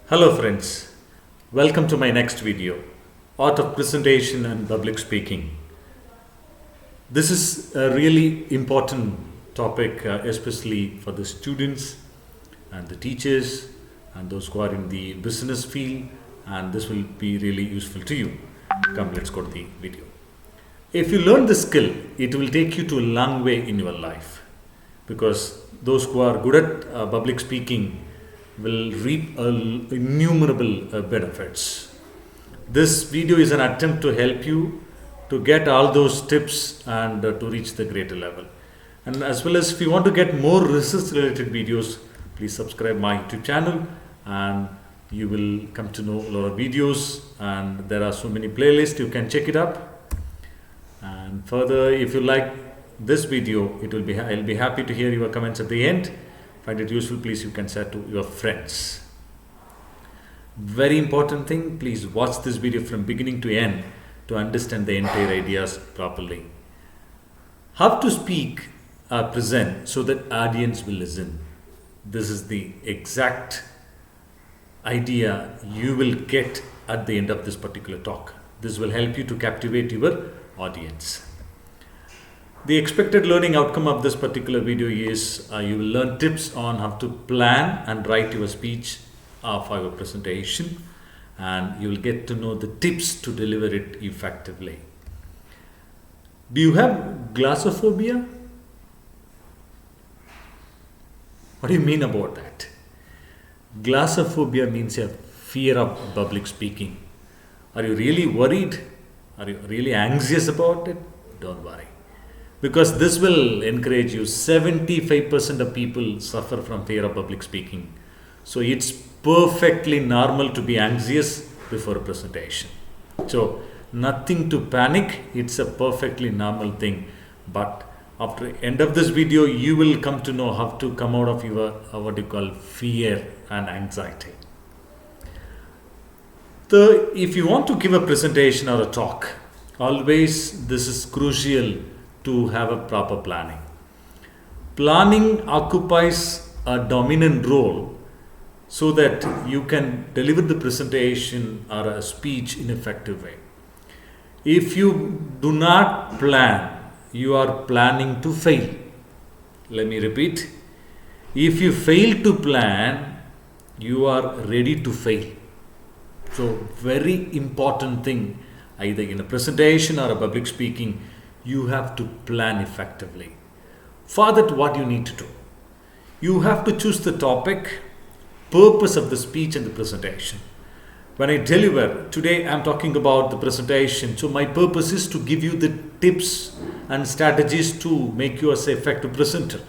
Hello friends, welcome to my next video, Art of Presentation and Public Speaking. This is a really important topic, especially for the students and the teachers and those who are in the business field, and this will be really useful to you. Come, let's go to the video. If you learn this skill, it will take you to a long way in your life, because those who are good at public speaking will reap innumerable benefits. This video is an attempt to help you to get all those tips and to reach the greater level. And as well as if you want to get more research related videos, please subscribe my YouTube channel and you will come to know a lot of videos, and there are so many playlists, you can check it up. And further, if you like this video, I'll be happy to hear your comments at the end. Find it useful, please you can share to your friends. Very important thing, please watch this video from beginning to end to understand the entire ideas properly. How to speak or present so that audience will listen. This is the exact idea you will get at the end of this particular talk. This will help you to captivate your audience. The expected learning outcome of this particular video is you will learn tips on how to plan and write your speech for your presentation, and you will get to know the tips to deliver it effectively. Do you have glossophobia? What do you mean about that? Glossophobia means a fear of public speaking. Are you really worried? Are you really anxious about it? Don't worry, because this will encourage you. 75% of people suffer from fear of public speaking. So it's perfectly normal to be anxious before a presentation. So nothing to panic, it's a perfectly normal thing. But after the end of this video, you will come to know how to come out of your what you call fear and anxiety. If you want to give a presentation or a talk, always this is crucial to have a proper planning. Planning occupies a dominant role so that you can deliver the presentation or a speech in an effective way. If you do not plan, you are planning to fail. Let me repeat. If you fail to plan, you are ready to fail. So very important thing, either in a presentation or a public speaking, you have to plan effectively. For that, what you need to do? You have to choose the topic, purpose of the speech and the presentation. When I deliver, today I'm talking about the presentation. So my purpose is to give you the tips and strategies to make you as an effective presenter.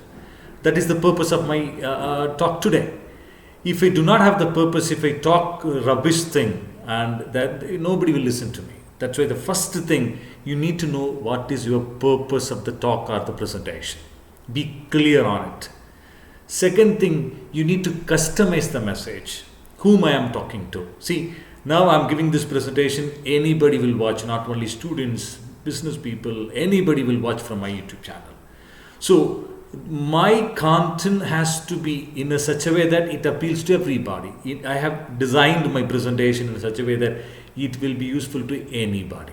That is the purpose of my talk today. If I do not have the purpose, if I talk rubbish thing, and that nobody will listen to me. That's why the first thing, you need to know what is your purpose of the talk or the presentation. Be clear on it. Second thing, you need to customize the message. Whom I am talking to. See, now I'm giving this presentation, anybody will watch, not only students, business people, anybody will watch from my YouTube channel. So my content has to be in such a way that it appeals to everybody. I have designed my presentation in such a way that it will be useful to anybody.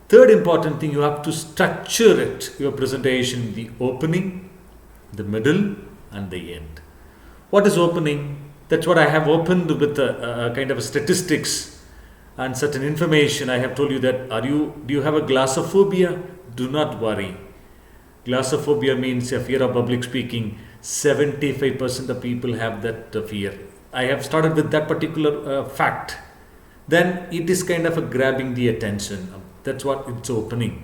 Third important thing, you have to structure it, your presentation, the opening, the middle and the end. What is opening? That's what I have opened with a kind of a statistics and certain information. I have told you that do you have a glossophobia? Do not worry. Glossophobia means a fear of public speaking. 75% of people have that fear. I have started with that particular fact. Then it is kind of a grabbing the attention. That's what it's opening.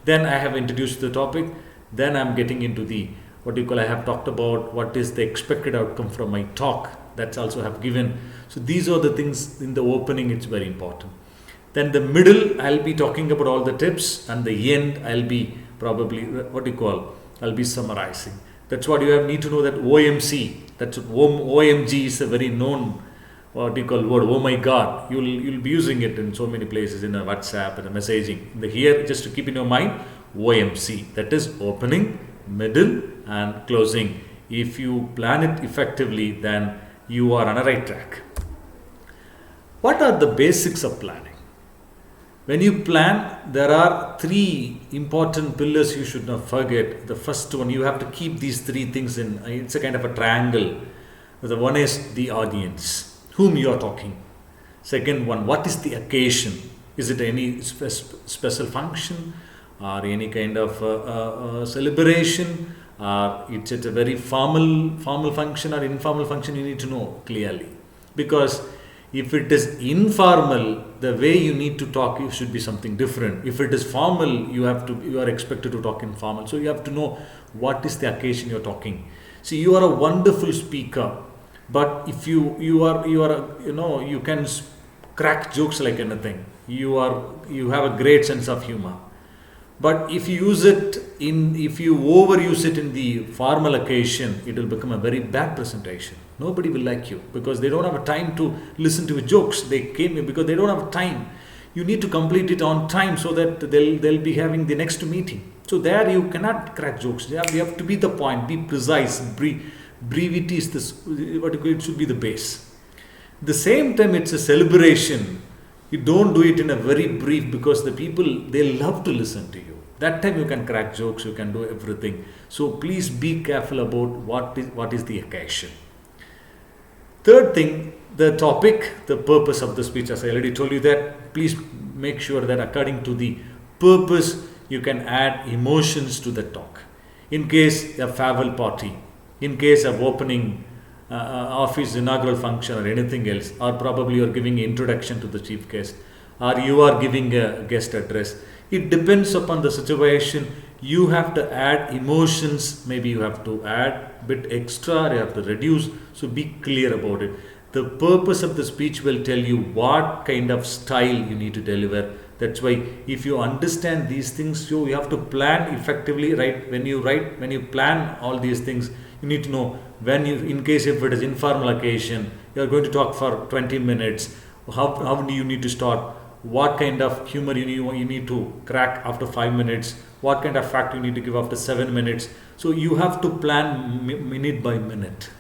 Then I have introduced the topic. Then I'm getting into the I have talked about what is the expected outcome from my talk. That's also have given. So these are the things in the opening, it's very important. Then the middle, I'll be talking about all the tips, and the end, I'll be probably I'll be summarizing. That's what you need to know, that OMC, that's OMG is a very known word, oh my God. You'll be using it in so many places, in a WhatsApp and a messaging. Here, just to keep in your mind, OMC, that is opening, middle and closing. If you plan it effectively, then you are on a right track. What are the basics of planning? When you plan, there are three important pillars you should not forget. The first one, you have to keep these three things in. It's a kind of a triangle. The one is the audience, whom you are talking. Second one, what is the occasion? Is it any special function or any kind of celebration? It's a very formal function or informal function? You need to know clearly, because if it is informal, the way you need to talk, it should be something different. If it is formal, you are expected to talk informal. So you have to know what is the occasion you're talking. See, you are a wonderful speaker, but if you can crack jokes like anything. You have a great sense of humor. But if you overuse it in the formal occasion, it will become a very bad presentation. Nobody will like you because they don't have a time to listen to your jokes. They came here because they don't have time. You need to complete it on time so that they'll be having the next meeting. So there you cannot crack jokes. You have to be the point, be precise. Brevity is it should be the base. At the same time, it's a celebration. You don't do it in a very brief, because the people, they love to listen to you. That time you can crack jokes, you can do everything. So please be careful about what is the occasion. Third thing, the topic, the purpose of the speech. As I already told you that, please make sure that according to the purpose, you can add emotions to the talk. In case a farewell party, in case of opening office inaugural function or anything else, or probably you are giving introduction to the chief guest, or you are giving a guest address. It depends upon the situation. You have to add emotions. Maybe you have to add a bit extra, you have to reduce. So be clear about it. The purpose of the speech will tell you what kind of style you need to deliver. That's why if you understand these things, you have to plan effectively. When you plan all these things, you need to know in case if it is informal occasion, you are going to talk for 20 minutes. How do you need to start? What kind of humor you need to crack after 5 minutes? What kind of fact you need to give after 7 minutes? So you have to plan minute by minute.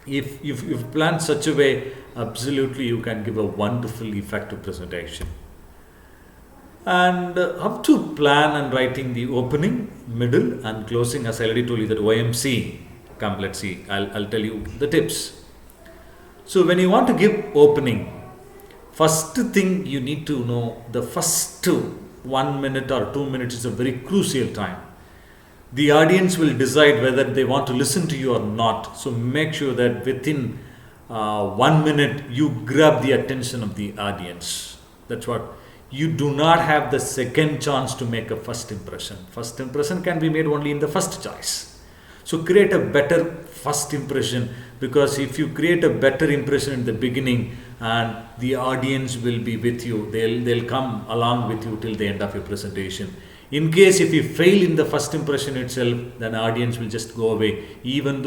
If you plan such a way, absolutely you can give a wonderful effective presentation. And how to plan and writing the opening, middle and closing. As I already told you that OMC. Come, let's see. I'll tell you the tips. So when you want to give opening, first thing you need to know, the first 1 minute or 2 minutes is a very crucial time. The audience will decide whether they want to listen to you or not. So make sure that within 1 minute you grab the attention of the audience. That's what. You do not have the second chance to make a first impression. First impression can be made only in the first choice. So create a better first impression, because if you create a better impression in the beginning, and the audience will be with you, they'll come along with you till the end of your presentation. In case if you fail in the first impression itself, then audience will just go away. Even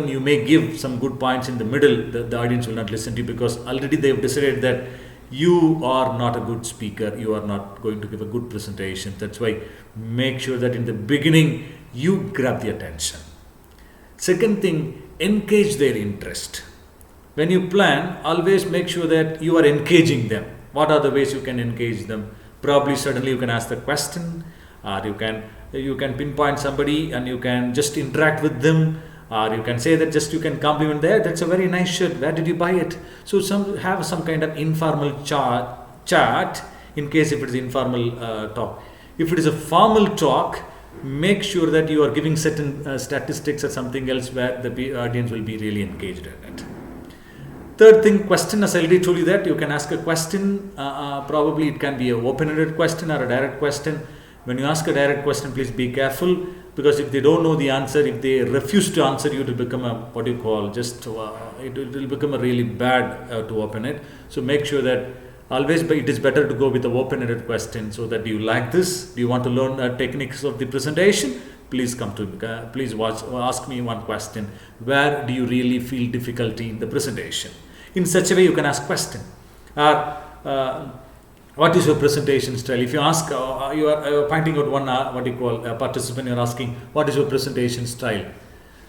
you may give some good points in the middle, the audience will not listen to you, because already they've decided that you are not a good speaker, you are not going to give a good presentation. That's why make sure that in the beginning you grab the attention. Second thing, engage their interest. When you plan, always make sure that you are engaging them. What are the ways you can engage them? Probably suddenly you can ask the question, or you can pinpoint somebody and you can just interact with them, or you can say that you can compliment there. That's a very nice shirt. Where did you buy it? So have some kind of informal chat in case if it is informal talk. If it is a formal talk, make sure that you are giving certain statistics or something else where the audience will be really engaged in it. Third thing, question. As I already told you that you can ask a question. Probably it can be an open-ended question or a direct question. When you ask a direct question, please be careful, because if they don't know the answer, if they refuse to answer you, it will become it will become a really bad to open it. So make sure that always it is better to go with the open-ended question, so that do you like this? Do you want to learn the techniques of the presentation? Please come to me. Please ask me one question. Where do you really feel difficulty in the presentation? In such a way, you can ask question. What is your presentation style? If you ask, you are pointing out one a participant, you are asking, what is your presentation style?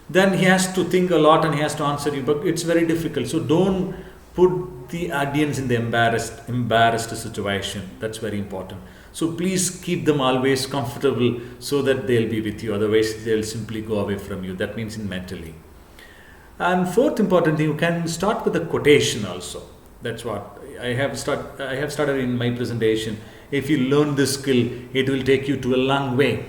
Then he has to think a lot and he has to answer you, but it's very difficult. So don't put the audience in the embarrassed situation. That's very important. So please keep them always comfortable so that they'll be with you. Otherwise, they'll simply go away from you. That means in mentally. And fourth important thing, you can start with a quotation also. That's what I have started in my presentation. If you learn this skill, it will take you to a long way.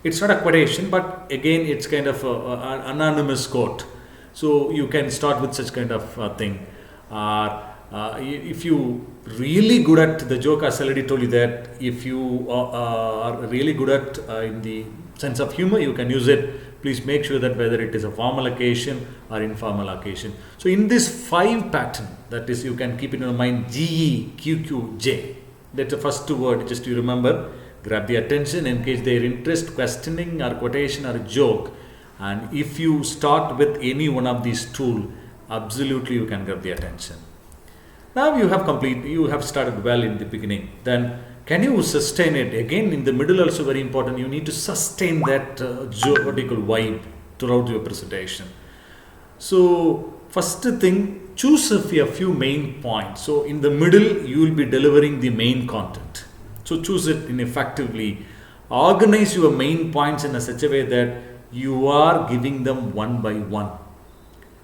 It's not a quotation, but again, it's kind of an anonymous quote. So you can start with such kind of thing. If you really good at the joke, as I already told you that if you are really good at in the sense of humor, you can use it. Please make sure that whether it is a formal occasion or informal occasion. So in this 5 pattern, that is, you can keep in your mind GEQQJ. That's the first word, just you remember. Grab the attention, engage their interest, questioning or quotation or joke. And if you start with any one of these tools, absolutely you can grab the attention. Now you have started well in the beginning. Then can you sustain it? Again, in the middle also very important. You need to sustain that vibe throughout your presentation. So first thing, choose a few main points. So in the middle, you will be delivering the main content. So choose it effectively. Organize your main points in such a way that you are giving them one by one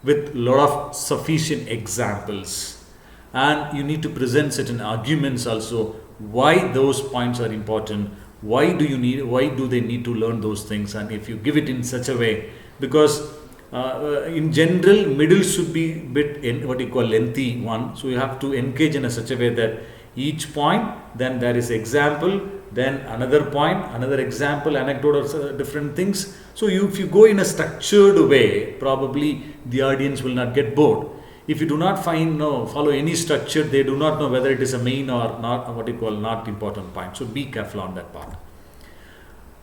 with a lot of sufficient examples. And you need to present certain arguments also. Why those points are important? Why do they need to learn those things? And if you give it in such a way, because in general, middle should be bit in what you call lengthy one. So you have to engage in such a way that each point, then there is example, then another point, another example, anecdote or different things. So if you go in a structured way, probably the audience will not get bored. If you do not follow any structure, they do not know whether it is a main or not, what you call not important point. So be careful on that part.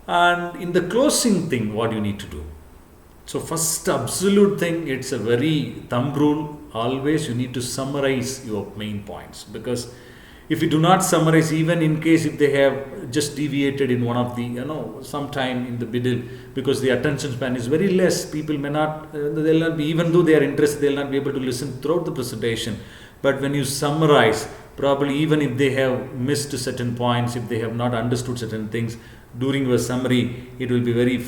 And in the closing thing, what you need to do. So first absolute thing, it's a very thumb rule. Always you need to summarize your main points, because if you do not summarize, even in case if they have just deviated in one of the, sometime in the middle, because the attention span is very less, people may not, they'll not be, even though they are interested, they'll not be able to listen throughout the presentation. But when you summarize, probably even if they have missed certain points, if they have not understood certain things, during your summary, it will be very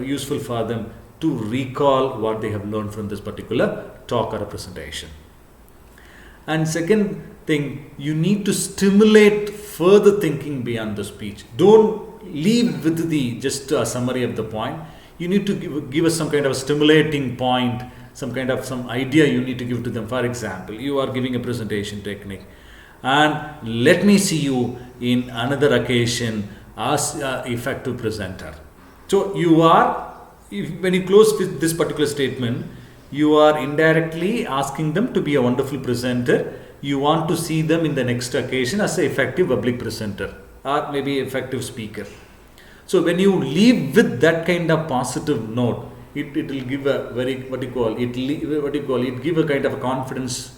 useful for them to recall what they have learned from this particular talk or a presentation. And second thing, you need to stimulate further thinking beyond the speech. Don't leave with the just a summary of the point. You need to give us some kind of a stimulating point, some idea you need to give to them. For example, you are giving a presentation technique, and let me see you in another occasion as an effective presenter. So when you close with this particular statement, you are indirectly asking them to be a wonderful presenter. You want to see them in the next occasion as an effective public presenter or maybe effective speaker. So when you leave with that kind of positive note, it will give a very give a kind of a confidence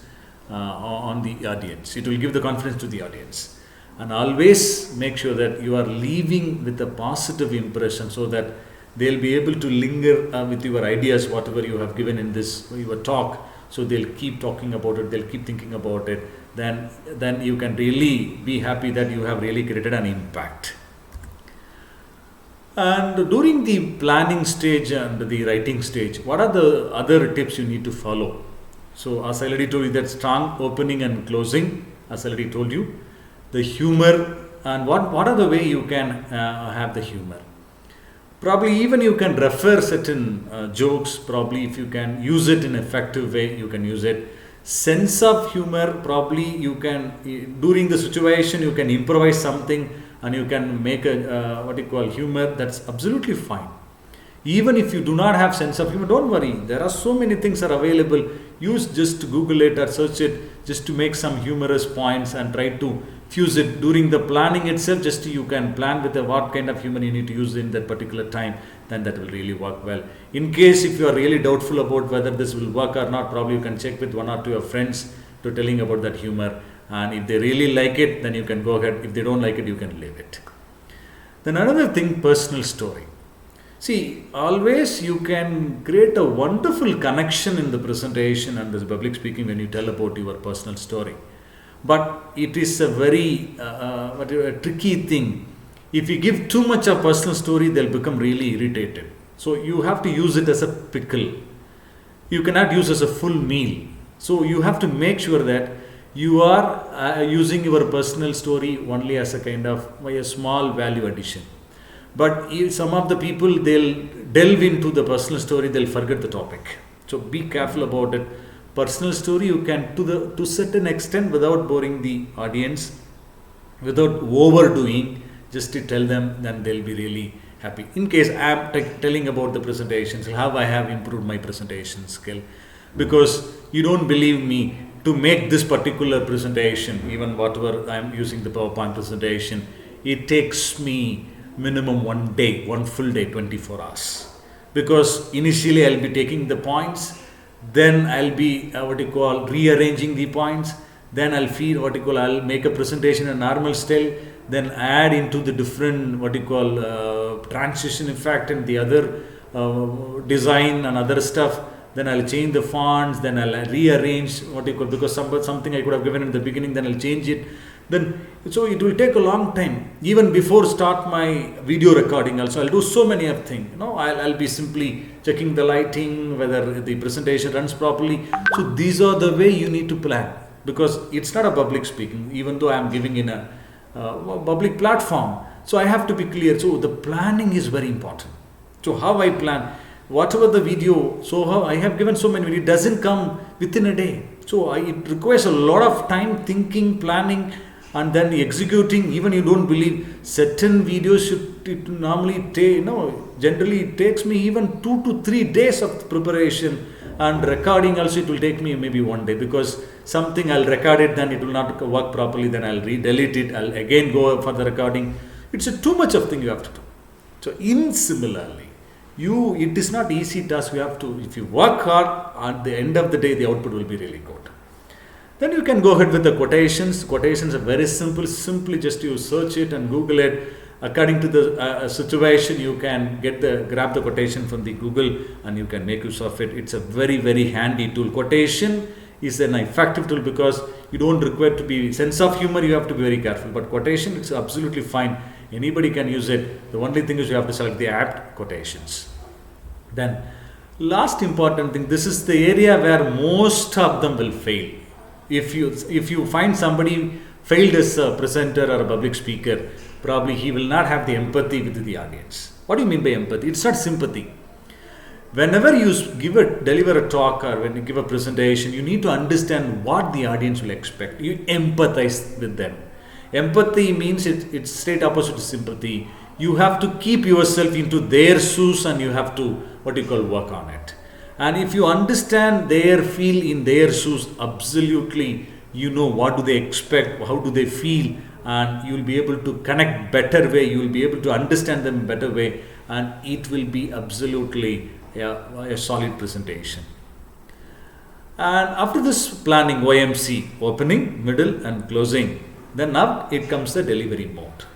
on the audience. It will give the confidence to the audience. And always make sure that you are leaving with a positive impression, so that they'll be able to linger with your ideas, whatever you have given in this your talk. So they'll keep talking about it, they'll keep thinking about it. Then you can really be happy that you have really created an impact. And during the planning stage and the writing stage, what are the other tips you need to follow? So as I already told you, that strong opening and closing, as I already told you, the humor, and what are the way you can have the humor. Probably even you can refer certain jokes. Probably if you can use it in an effective way, you can use it. Sense of humor, probably you can, during the situation, you can improvise something and you can make a humor. That's absolutely fine. Even if you do not have sense of humor, don't worry. There are so many things are available. Use just Google it or search it just to make some humorous points and try to fuse it during the planning itself. Just you can plan with what kind of humor you need to use in that particular time, then that will really work well. In case if you are really doubtful about whether this will work or not, probably you can check with one or two of your friends to telling about that humor, and if they really like it, then you can go ahead. If they don't like it, you can leave it. Then another thing, personal story. See, always you can create a wonderful connection in the presentation and the public speaking when you tell about your personal story. But it is a very tricky thing. If you give too much of personal story, they'll become really irritated. So you have to use it as a pickle. You cannot use as a full meal. So you have to make sure that you are using your personal story only as a kind of a small value addition. But some of the people, they'll delve into the personal story, they'll forget the topic. So be careful about it. Personal story you can to certain extent without boring the audience, without overdoing, just to tell them, then they'll be really happy. In case I am telling about the presentations, how I have improved my presentation skill, because you don't believe me, to make this particular presentation, even whatever I am using the PowerPoint presentation, it takes me minimum one day, one full day, 24 hours. Because initially I'll be taking the points, then I'll be rearranging the points, then I'll feel I'll make a presentation in normal style, then add into the different transition effect and the other design and other stuff. Then I'll change the fonts, then I'll rearrange because something I could have given in the beginning, then I'll change it. Then so it will take a long time. Even before start my video recording also, I'll do so many of things. I'll be simply checking the lighting, whether the presentation runs properly. So these are the way you need to plan, because it's not a public speaking, even though I'm giving in a public platform. So I have to be clear. So the planning is very important. So how I plan, whatever the video, so how I have given so many, it doesn't come within a day. So it requires a lot of time thinking, planning, and then executing. Even you don't believe, certain videos generally it takes me even 2 to 3 days of preparation, and recording also it will take me maybe one day, because something I'll record it, then it will not work properly, then I'll delete it, I'll again go for the recording. It's too much of thing you have to do. So similarly, it is not easy task. You have to, if you work hard, at the end of the day the output will be really good. Then you can go ahead with the quotations. Quotations are very simple. Simply just you search it and Google it. According to the situation, you can grab the quotation from the Google and you can make use of it. It's a very, very handy tool. Quotation is an effective tool because you don't require to be sense of humor. You have to be very careful. But quotation, it's absolutely fine. Anybody can use it. The only thing is you have to select the apt quotations. Then last important thing, this is the area where most of them will fail. If you find somebody failed as a presenter or a public speaker, probably he will not have the empathy with the audience. What do you mean by empathy? It's not sympathy. Whenever you deliver a talk or when you give a presentation, you need to understand what the audience will expect. You empathize with them. Empathy means it's straight opposite to sympathy. You have to keep yourself into their shoes and you have to work on it. And if you understand their feel in their shoes, absolutely, you know what do they expect, how do they feel, and you will be able to connect better way, you will be able to understand them better way, and it will be absolutely a solid presentation. And after this planning, OMC, opening, middle and closing, then now it comes the delivery mode.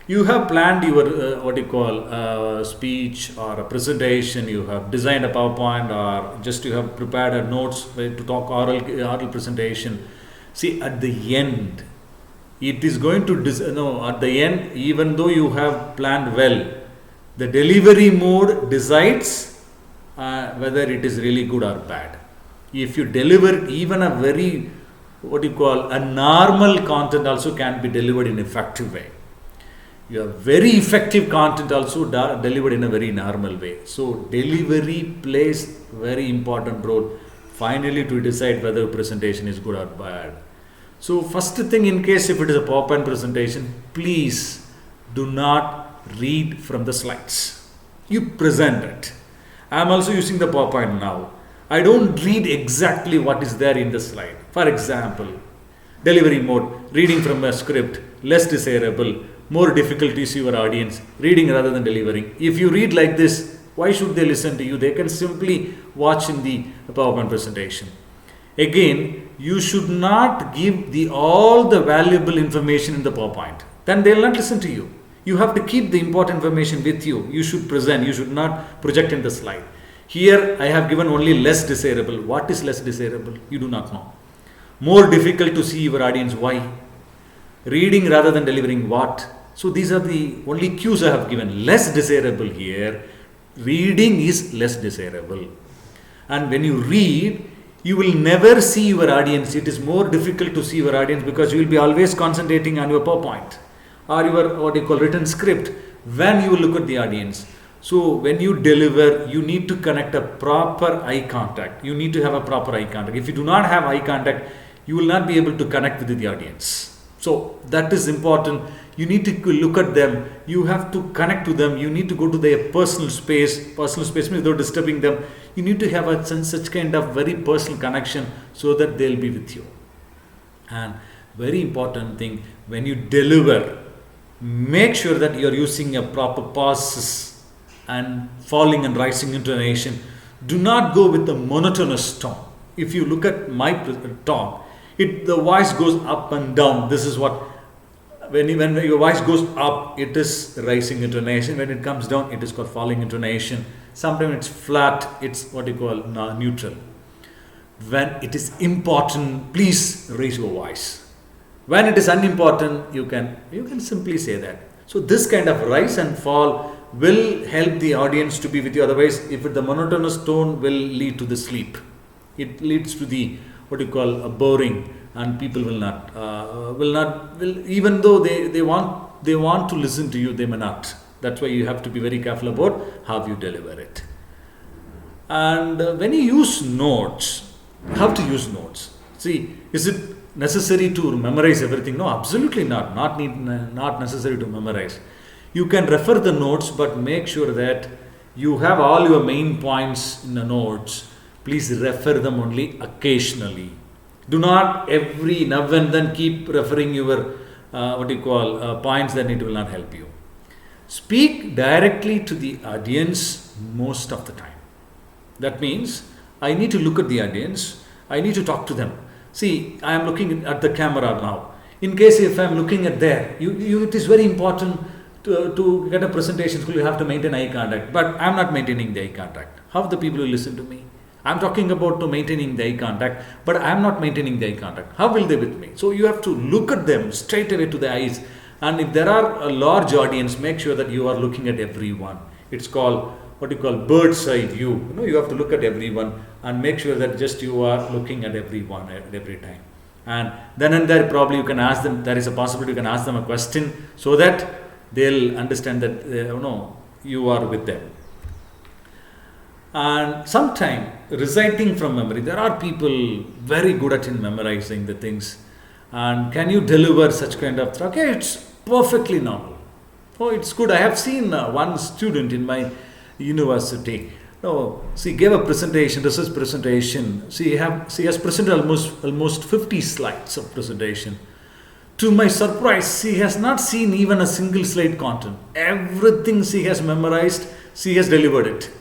You have planned your speech or a presentation, you have designed a PowerPoint, or just you have prepared a notes to talk oral presentation. See, at the end, it is going to at the end, even though you have planned well, the delivery mode decides whether it is really good or bad. If you deliver even a very a normal content also can be delivered in an effective way. Your very effective content also delivered in a very normal way. So delivery plays very important role finally to decide whether presentation is good or bad. So first thing, in case if it is a PowerPoint presentation, please do not read from the slides. You present it. I am also using the PowerPoint now. I don't read exactly what is there in the slide. For example, delivery mode, reading from a script, less desirable, more difficulties to your audience, reading rather than delivering. If you read like this, why should they listen to you? They can simply watch in the PowerPoint presentation. Again, you should not give all the valuable information in the PowerPoint. Then they will not listen to you. You have to keep the important information with you. You should present, you should not project in the slide. Here I have given only less desirable. What is less desirable? You do not know. More difficult to see your audience. Why? Reading rather than delivering what? So these are the only cues I have given. Less desirable here. Reading is less desirable. And when you read, you will never see your audience. It is more difficult to see your audience because you will be always concentrating on your PowerPoint or your what you call written script when you look at the audience. So when you deliver, you need to connect a proper eye contact. You need to have a proper eye contact. If you do not have eye contact, you will not be able to connect with the audience. So that is important. You need to look at them. You have to connect to them. You need to go to their personal space. Personal space means without disturbing them. You need to have a such kind of very personal connection so that they'll be with you. And very important thing, when you deliver, make sure that you're using a proper pauses and falling and rising intonation. Do not go with the monotonous tone. If you look at my talk, the voice goes up and down. This is what, when your voice goes up, it is rising intonation. When it comes down, it is called falling intonation. Sometimes it's flat, it's what you call neutral. When it is important, please raise your voice. When it is unimportant, you can simply say that. So this kind of rise and fall will help the audience to be with you. Otherwise, if the monotonous tone will lead to the sleep. It leads to the what you call a boring, and people will even though they want to listen to you, they may not. That's why you have to be very careful about how you deliver it. And when you use notes, how to use notes? See, is it necessary to memorize everything? No, absolutely not. Not necessary to memorize. You can refer the notes, but make sure that you have all your main points in the notes. Please refer them only occasionally. Do not every now and then keep referring your points, then it will not help you. Speak directly to the audience most of the time. That means I need to look at the audience. I need to talk to them. See, I am looking at the camera now. In case if I am looking at there, it is very important to get a presentation school, you have to maintain eye contact. But I am not maintaining the eye contact. How the people will listen to me? I am talking about maintaining the eye contact, but I am not maintaining the eye contact. How will they with me? So you have to look at them straight away to the eyes. And if there are a large audience, make sure that you are looking at everyone. It's called bird's eye view. You have to look at everyone and make sure that just you are looking at everyone at every time. And then and there probably you can ask them, there is a possibility you can ask them a question so that they'll understand that you are with them. And sometimes reciting from memory, there are people very good at memorizing the things. And can you deliver such kind of thing? Okay, it's perfectly normal. Oh, it's good. I have seen one student in my university. She gave a presentation, research presentation. She has presented almost 50 slides of presentation. To my surprise, she has not seen even a single slide content. Everything she has memorized, she has delivered it.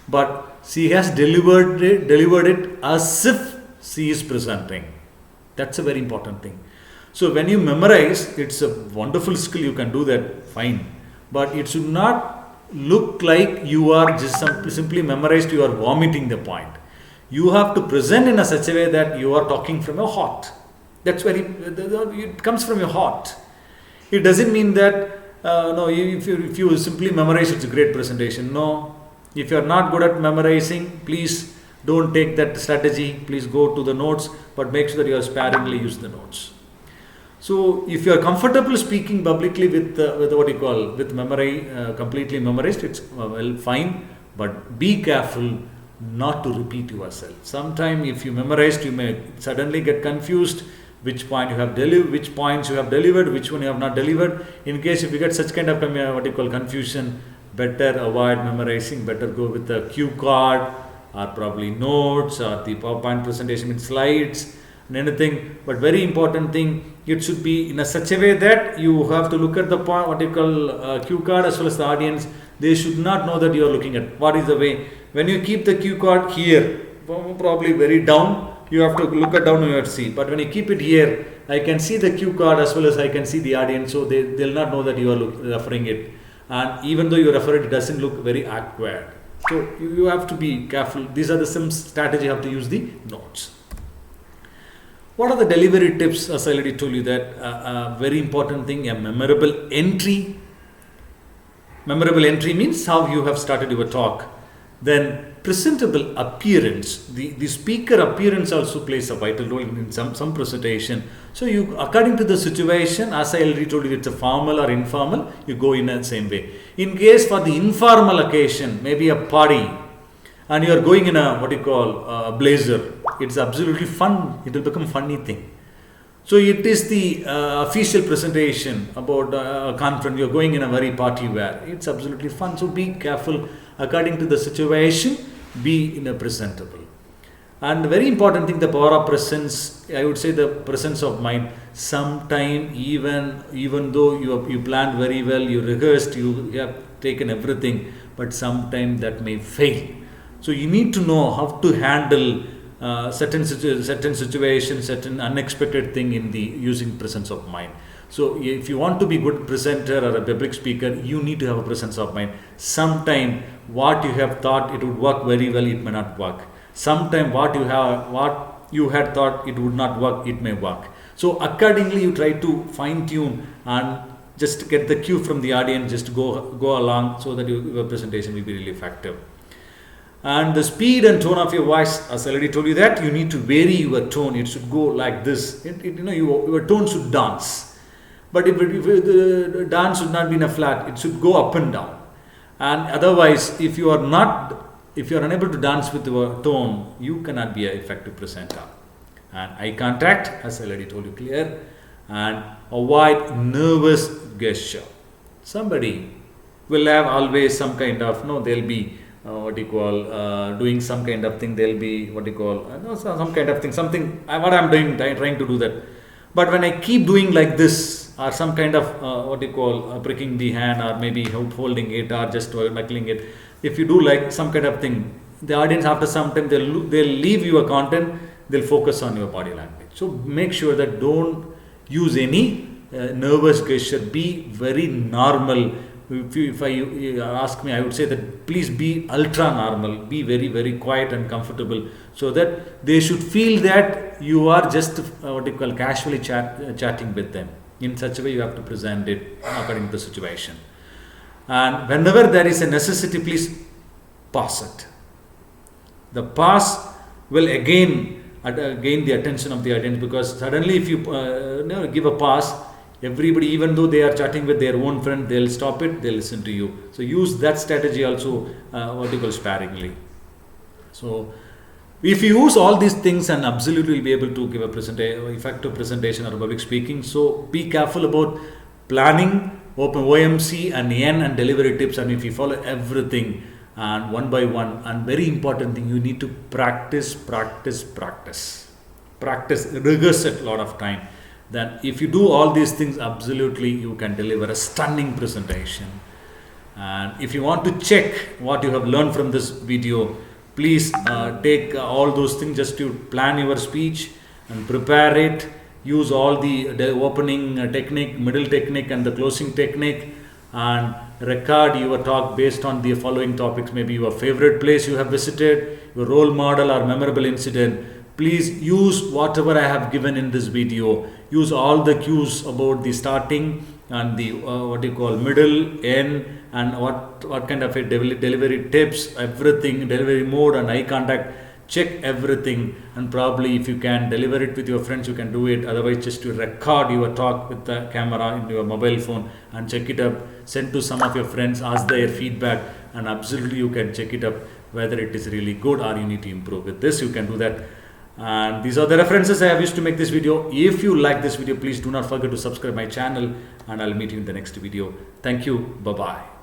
But she has delivered it as if she is presenting. That's a very important thing. So when you memorize, it's a wonderful skill, you can do that, fine. But it should not look like you are just simply memorized, you are vomiting the point. You have to present in such a way that you are talking from your heart. It comes from your heart. It doesn't mean that, if you simply memorize, it's a great presentation. No. If you are not good at memorizing, please don't take that strategy. Please go to the notes, but make sure that you are sparingly use the notes. So, if you are comfortable speaking publicly with memory, completely memorized, it's fine. But be careful not to repeat yourself. Sometimes, if you memorized, you may suddenly get confused. Which point you have delivered, which points you have delivered, which one you have not delivered. In case if you get such kind of confusion, better avoid memorizing, better go with the cue card or probably notes or the PowerPoint presentation with slides and anything. But very important thing, it should be in such a way that you have to look at the cue card as well as the audience. They should not know that you are looking at. What is the way? When you keep the cue card here, probably very down, you have to look at down, you have to see. But when you keep it here, I can see the cue card as well as I can see the audience, so they'll not know that you are referring it. And even though you refer it, it doesn't look very awkward. So you have to be careful. These are the some strategy you have to use the notes. What are the delivery tips? As I already told you that a very important thing, a memorable entry. Memorable entry means how you have started your talk. Then presentable appearance. The speaker appearance also plays a vital role in some presentation. So you, according to the situation, as I already told you, it's a formal or informal, you go in the same way. In case for the informal occasion, maybe a party, and you are going in a, what you call, a blazer, it's absolutely fun. It will become funny thing. So it is the official presentation about a conference. You're going in a very party wear. It's absolutely fun. So be careful according to the situation. Be in a presentable. And very important thing, the power of presence. I would say the presence of mind. Sometime even though you planned very well, you rehearsed, you have taken everything, but sometime that may fail. So you need to know how to handle certain situations, certain unexpected thing in the using presence of mind. So if you want to be good presenter or a public speaker, you need to have a presence of mind. Sometime what you have thought it would work very well, it may not work. Sometime what you had thought it would not work, it may work. So accordingly you try to fine tune and just get the cue from the audience, just go along, so that your presentation will be really effective. And the speed and tone of your voice, as I already told you that, you need to vary your tone. It should go like this. Your tone should dance. But if the dance should not be in a flat, it should go up and down. And otherwise, if you are unable to dance with your tone, you cannot be an effective presenter. And eye contact, as I already told you, clear. And avoid nervous gesture. Somebody will have always some kind of, they'll be doing some kind of thing, they'll be some kind of thing, something what I'm doing, trying to do that. But when I keep doing like this, or some kind of pricking the hand, or maybe holding it, or just knuckling it, if you do like some kind of thing, the audience after some time they'll leave your content, they'll focus on your body language. So make sure that don't use any nervous gesture. Be very normal. If you ask me, I would say that please be ultra normal, be very, very quiet and comfortable, so that they should feel that you are just casually chatting with them. In such a way you have to present it according to the situation. And whenever there is a necessity, please pause it. The pause will again gain the attention of the audience, because suddenly if you give a pause, everybody, even though they are chatting with their own friend, they'll stop it, they'll listen to you. So use that strategy also sparingly. So if you use all these things, and absolutely will be able to give a effective presentation or public speaking. So be careful about planning, open OMC and N and delivery tips. And if you follow everything and one by one, and very important thing, you need to practice, rehearse it a lot of time. Then if you do all these things, absolutely you can deliver a stunning presentation. And if you want to check what you have learned from this video, please take all those things just to plan your speech and prepare it. Use all the opening technique, middle technique and the closing technique, and record your talk based on the following topics. Maybe your favorite place you have visited, your role model or memorable incident. Please use whatever I have given in this video. Use all the cues about the starting and the middle, end, and what kind of a delivery tips, everything, delivery mode and eye contact. Check everything, and probably if you can deliver it with your friends, you can do it. Otherwise, just to record your talk with the camera in your mobile phone and check it up. Send to some of your friends, ask their feedback, and absolutely you can check it up whether it is really good or you need to improve. With this, you can do that. And these are the references I have used to make this video. If you like this video, please do not forget to subscribe my channel, and I'll meet you in the next video. Thank you. Bye-bye.